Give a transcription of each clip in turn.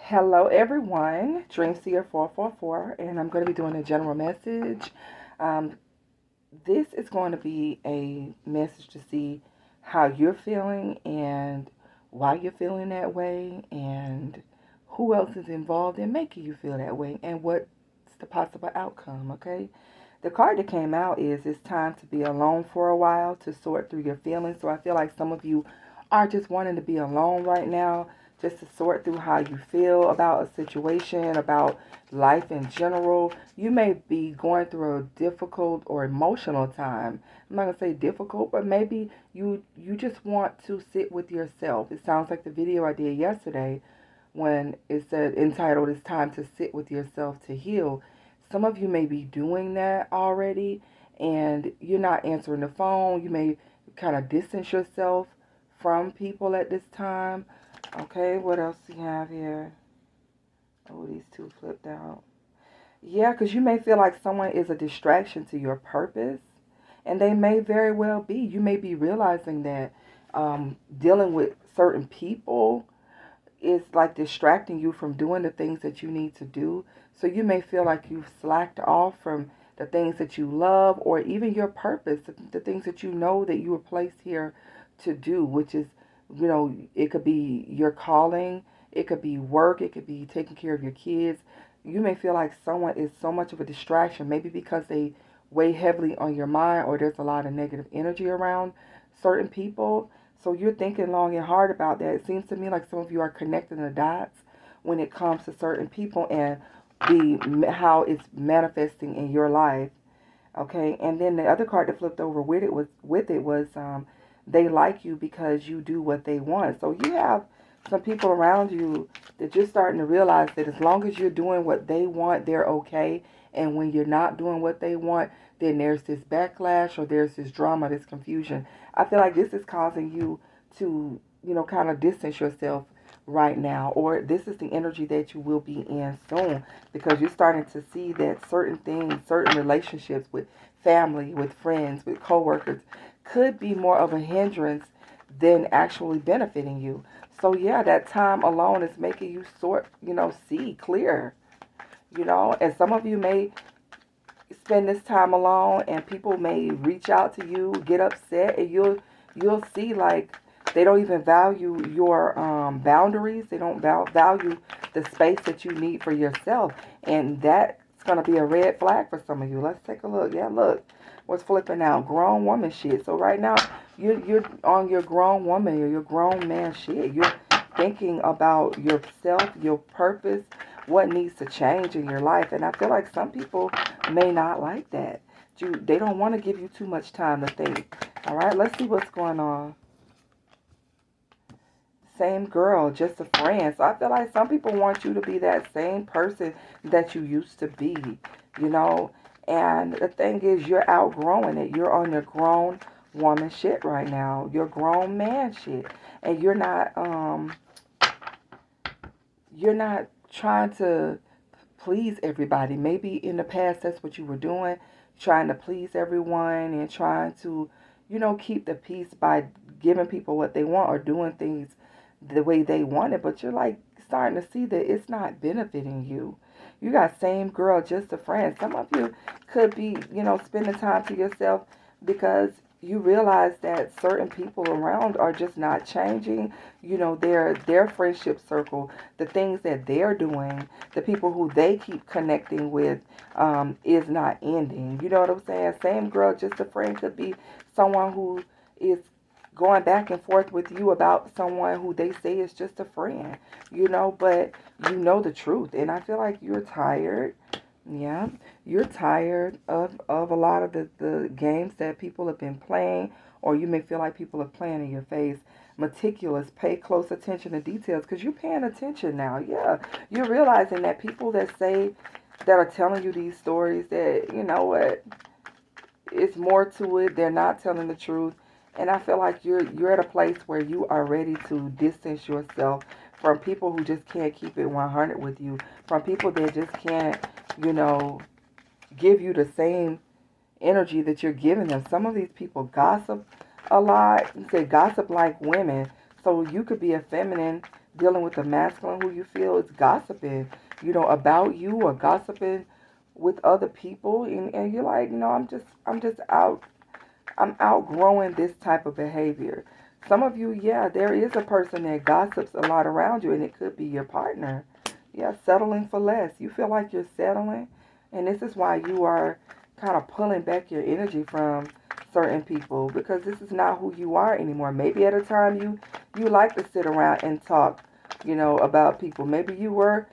Hello, everyone. Dreamseer 444, and I'm going to be doing a general message. Um, this is going to be a message to see how you're feeling and why you're feeling that way, and who else is involved in making you feel that way, and what's the possible outcome. Okay. The card that came out is it's time to be alone for a while to sort through your feelings. So I feel like some of you are just wanting to be alone right now, just to sort through how you feel about a situation, about life in general. You may be going through a difficult or emotional time. I'm not gonna say difficult, but maybe you just want to sit with yourself. It sounds like the video I did yesterday when it said entitled "It's time to sit with yourself to heal." Some of you may be doing that already, and you're not answering the phone. You may kind of distance yourself from people at this time. Okay, what else do you have here? Oh, these two flipped out. Yeah, because you may feel like someone is a distraction to your purpose, and they may very well be. You may be realizing that dealing with certain people is like distracting you from doing the things that you need to do. So you may feel like you've slacked off from the things that you love or even your purpose, the things that you know that you were placed here to do, which is, it could be your calling, it could be work, it could be taking care of your kids. You may feel like someone is so much of a distraction, maybe because they weigh heavily on your mind or there's a lot of negative energy around certain people. So you're thinking long and hard about that. It seems to me like some of you are connecting the dots when it comes to certain people and the how it's manifesting in your life. Okay, and then the other card that flipped over with it was they like you because you do what they want. So you have some people around you that you're starting to realize that as long as you're doing what they want, they're okay. And when you're not doing what they want, then there's this backlash or there's this drama, this confusion. I feel like this is causing you to, kind of distance yourself right now, or this is the energy that you will be in soon because you're starting to see that certain things, certain relationships with family, with friends, with coworkers could be more of a hindrance than actually benefiting you. So yeah, that time alone is making you see clear, and some of you may spend this time alone and people may reach out to you, get upset, and you'll see like they don't even value your boundaries. They don't value the space that you need for yourself, and that's going to be a red flag for some of you. Let's take a look. Yeah, look what's flipping out. Grown woman shit. So right now you're on your grown woman or your grown man shit. You're thinking about yourself, your purpose, what needs to change in your life. And I feel like some people may not like that. They don't want to give you too much time to think. All right, let's see what's going on. Same girl, just a friend. So I feel like some people want you to be that same person that you used to be, you know. And the thing is, you're outgrowing it. You're on your grown woman shit right now. You're grown man shit, and you're not trying to please everybody. Maybe in the past that's what you were doing, trying to please everyone and trying to, keep the peace by giving people what they want or doing things the way they want it. But you're like starting to see that it's not benefiting you. You got same girl, just a friend. Some of you could be, spending time to yourself because you realize that certain people around are just not changing. Their friendship circle, the things that they're doing, the people who they keep connecting with, is not ending. You know what I'm saying? Same girl, just a friend could be someone who is going back and forth with you about someone who they say is just a friend, but you know the truth. And I feel like you're tired. Yeah, you're tired of a lot of the games that people have been playing, or you may feel like people are playing in your face. Meticulous, pay close attention to details because you're paying attention now. Yeah, you're realizing that people that are telling you these stories that, what, it's more to it. They're not telling the truth. And I feel like you're at a place where you are ready to distance yourself from people who just can't keep it 100 with you, from people that just can't, you know, give you the same energy that you're giving them. Some of these people gossip a lot. You say gossip like women. So you could be a feminine dealing with the masculine who you feel is gossiping, about you, or gossiping with other people, and you're like, no, I'm outgrowing this type of behavior. Some of you, yeah, there is a person that gossips a lot around you, and it could be your partner. Yeah, settling for less. You feel like you're settling, and this is why you are kind of pulling back your energy from certain people, because this is not who you are anymore. Maybe at a time you like to sit around and talk, about people. Maybe you were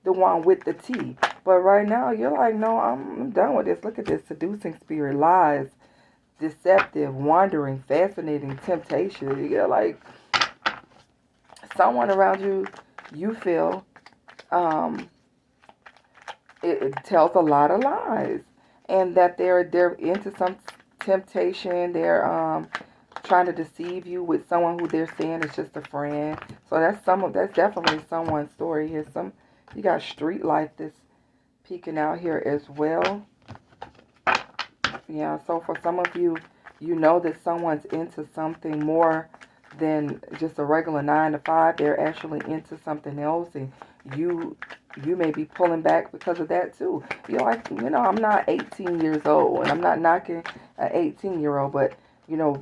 the one with the tea, but right now you're like, no, I'm done with this. Look at this seducing spirit, lies, deceptive, wandering, fascinating, temptation. Like someone around you, you feel um, it tells a lot of lies, and that they're into some temptation. They're trying to deceive you with someone who they're saying is just a friend. So that's definitely someone's story here. You got street life that's peeking out here as well. Yeah, so for some of you, you know that someone's into something more than just a regular 9 to 5. They're actually into something else, and you you may be pulling back because of that too. You're like, I'm not 18 years old, and I'm not knocking an 18-year-old, but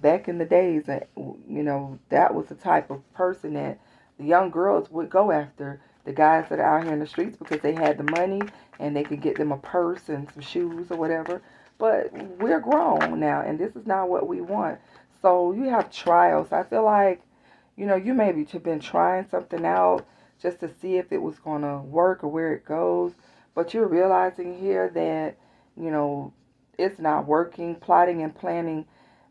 back in the days, that was the type of person that the young girls would go after. The guys that are out here in the streets because they had the money and they could get them a purse and some shoes or whatever. But we're grown now, and this is not what we want. So you have trials. I feel like, you maybe have been trying something out just to see if it was going to work or where it goes. But you're realizing here that, you know, it's not working. Plotting and planning,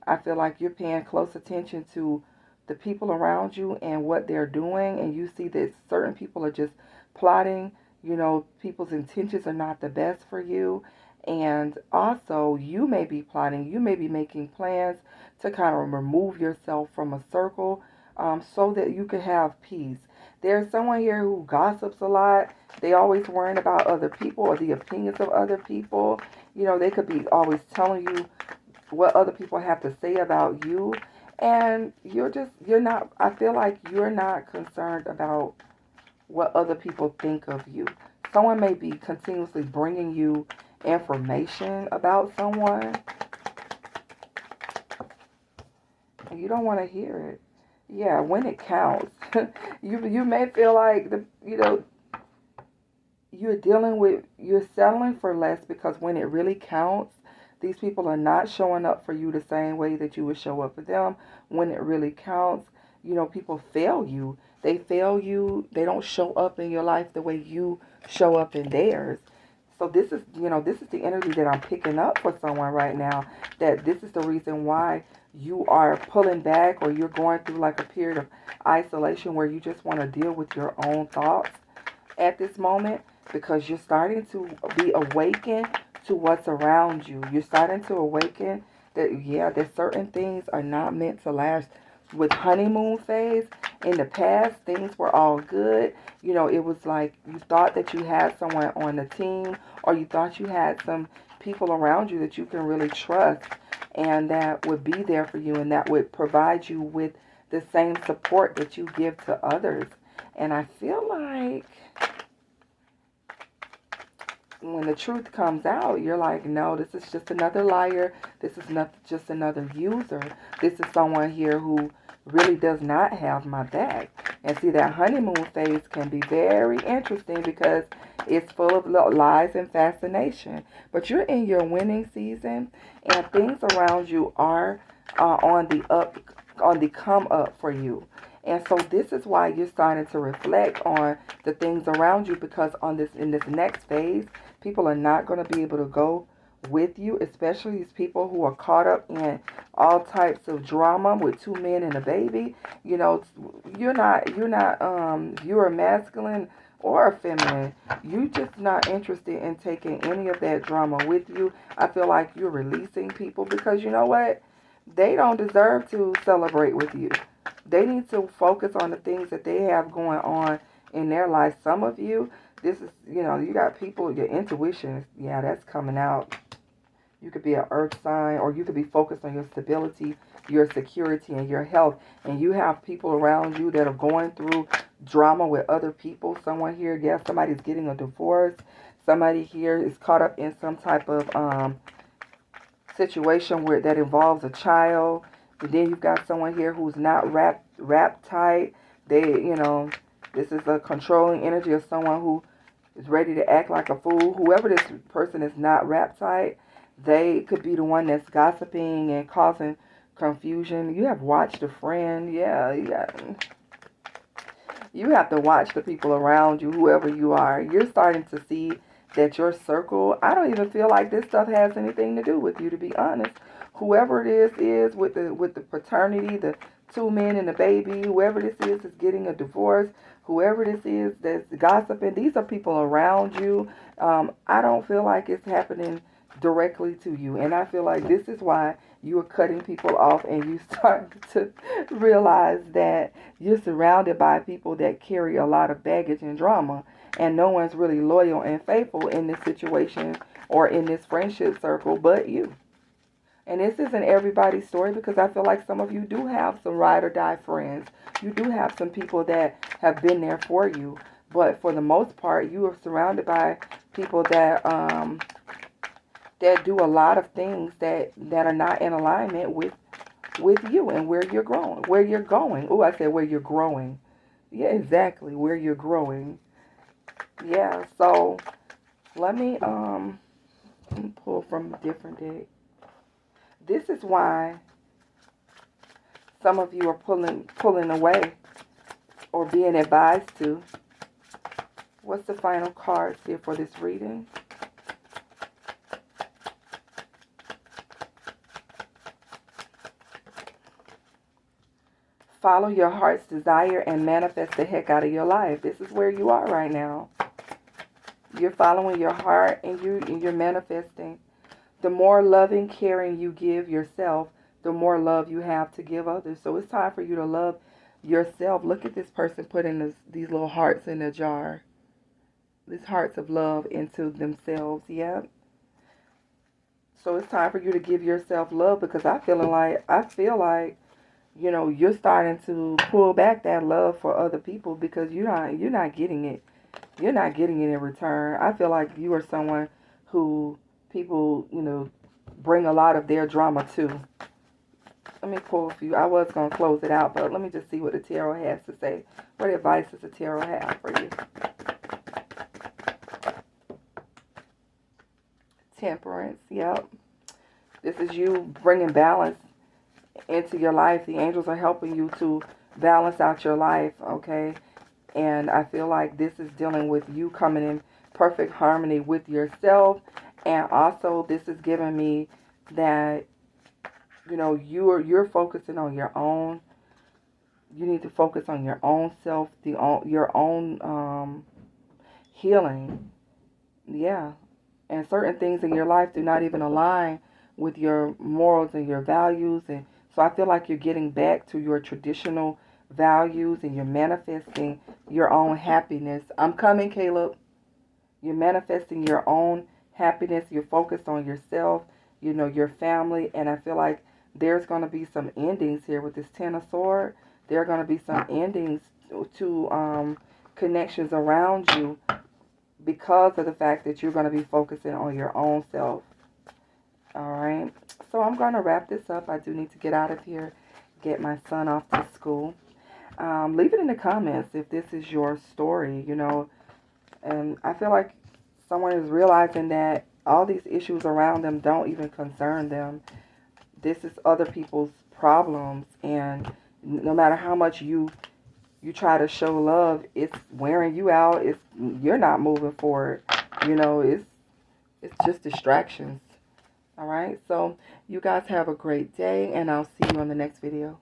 I feel like you're paying close attention to the people around you and what they're doing. And you see that certain people are just plotting. People's intentions are not the best for you. And also, you may be plotting, you may be making plans to kind of remove yourself from a circle, so that you can have peace. There's someone here who gossips a lot. They always worrying about other people or the opinions of other people. They could be always telling you what other people have to say about you. And you're not, I feel like you're not concerned about what other people think of you. Someone may be continuously bringing you information about someone, and you don't want to hear it. Yeah, when it counts, you may feel like you're settling for less, because when it really counts, these people are not showing up for you the same way that you would show up for them. When it really counts, people fail you. They fail you. They don't show up in your life the way you show up in theirs. So this is the energy that I'm picking up for someone right now. That this is the reason why you are pulling back, or you're going through like a period of isolation where you just want to deal with your own thoughts at this moment, because you're starting to be awakened to what's around you. You're starting to awaken that, yeah, that certain things are not meant to last. With honeymoon phase, in the past, things were all good. It was like you thought that you had someone on the team, or you thought you had some people around you that you can really trust, and that would be there for you, and that would provide you with the same support that you give to others. And I feel like when the truth comes out, you're like, no, this is just another liar. This is not just another user. This is someone here who really does not have my back. And see, that honeymoon phase can be very interesting because it's full of lies and fascination. But you're in your winning season, and things around you are on the come up for you. And so this is why you're starting to reflect on the things around you, because in this next phase, people are not going to be able to go with you, especially these people who are caught up in all types of drama with 2 men and a baby. You're a masculine or a feminine. You just not interested in taking any of that drama with you. I feel like you're releasing people, because you know what? They don't deserve to celebrate with you. They need to focus on the things that they have going on in their life. Some of you, this is, you got people, your intuition, yeah, that's coming out. You could be an earth sign, or you could be focused on your stability, your security, and your health. And you have people around you that are going through drama with other people. Someone here, yeah, somebody's getting a divorce. Somebody here is caught up in some type of situation where that involves a child. And then you've got someone here who's not wrapped tight. This is a controlling energy of someone who is ready to act like a fool. Whoever this person is not wrapped tight, they could be the one that's gossiping and causing confusion. You have watched a friend. Yeah, yeah. You have to watch the people around you, whoever you are. You're starting to see that your circle, I don't even feel like this stuff has anything to do with you, to be honest. Whoever this is with the paternity, the 2 men and the baby, whoever this is getting a divorce, whoever this is that's gossiping, these are people around you. I don't feel like it's happening directly to you. And I feel like this is why you are cutting people off, and you start to realize that you're surrounded by people that carry a lot of baggage and drama, and no one's really loyal and faithful in this situation or in this friendship circle but you. And this isn't everybody's story, because I feel like some of you do have some ride or die friends. You do have some people that have been there for you. But for the most part, you are surrounded by people that do a lot of things that are not in alignment with you and where you're growing, where you're going. Oh, I said where you're growing. Yeah, exactly, where you're growing. Yeah, so let me pull from a different deck. This is why some of you are pulling away or being advised to. What's the final cards here for this reading? Follow your heart's desire and manifest the heck out of your life. This is where you are right now. You're following your heart, and you're manifesting. The more loving, caring you give yourself, the more love you have to give others. So it's time for you to love yourself. Look at this person putting these little hearts in a jar. These hearts of love into themselves. Yeah. So it's time for you to give yourself love, because I feel like you're starting to pull back that love for other people, because you're not getting it. You're not getting it in return. I feel like you are someone who people, bring a lot of their drama to. Let me pull a few. I was going to close it out, but let me just see what the tarot has to say. What advice does the tarot have for you? Temperance. Yep. This is you bringing balance into your life. The angels are helping you to balance out your life, okay? And I feel like this is dealing with you coming in perfect harmony with yourself. And also this is giving me that, you're focusing on your own. You need to focus on your own self, your own healing. Yeah. And certain things in your life do not even align with your morals and your values. And so I feel like you're getting back to your traditional values, and you're manifesting your own happiness. I'm coming, Caleb. You're manifesting your own happiness. You're focused on yourself, your family. And I feel like there's going to be some endings here with this Ten of Swords. There are going to be some endings to connections around you, because of the fact that you're going to be focusing on your own self. All right. So I'm going to wrap this up. I do need to get out of here, get my son off to school. Leave it in the comments if this is your story, And I feel like someone is realizing that all these issues around them don't even concern them. This is other people's problems. And no matter how much you try to show love, it's wearing you out. You're not moving forward. It's just distractions. All right. So you guys have a great day, and I'll see you on the next video.